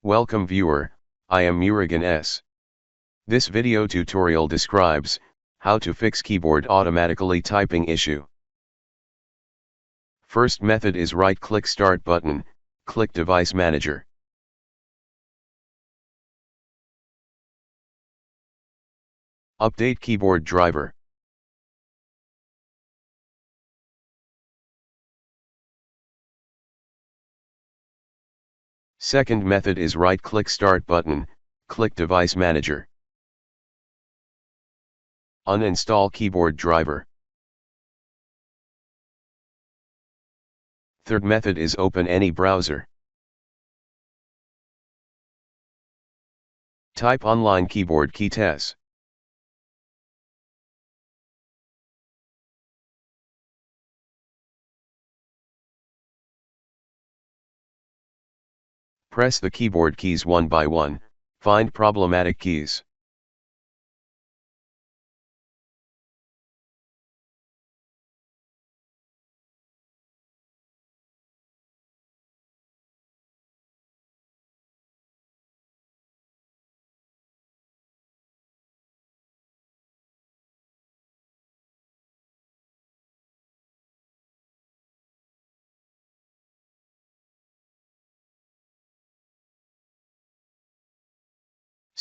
Welcome viewer, I am Murugan S. This video tutorial describes how to fix keyboard automatically typing issue. First method is right-click Start button, click Device Manager. Update keyboard driver. Second method is right-click Start button, click Device Manager. Uninstall keyboard driver. Third method is open any browser. Type online keyboard key test. Press the keyboard keys one by one, find problematic keys.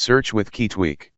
Search with key tweak.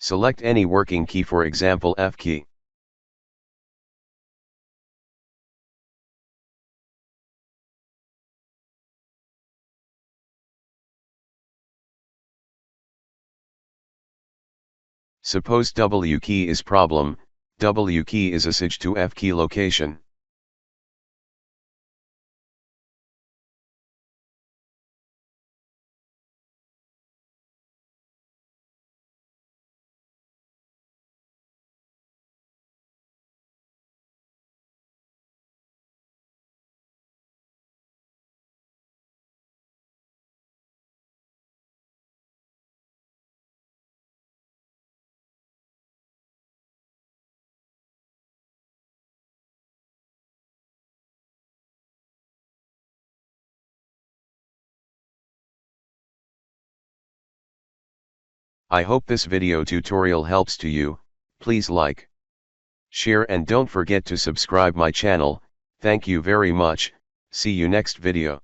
Select any working key, for example F key. Suppose W key is problem, W key is a switch to F key location. I hope this video tutorial helps to you. Please like, share and don't forget to subscribe my channel. Thank you very much. See you next video.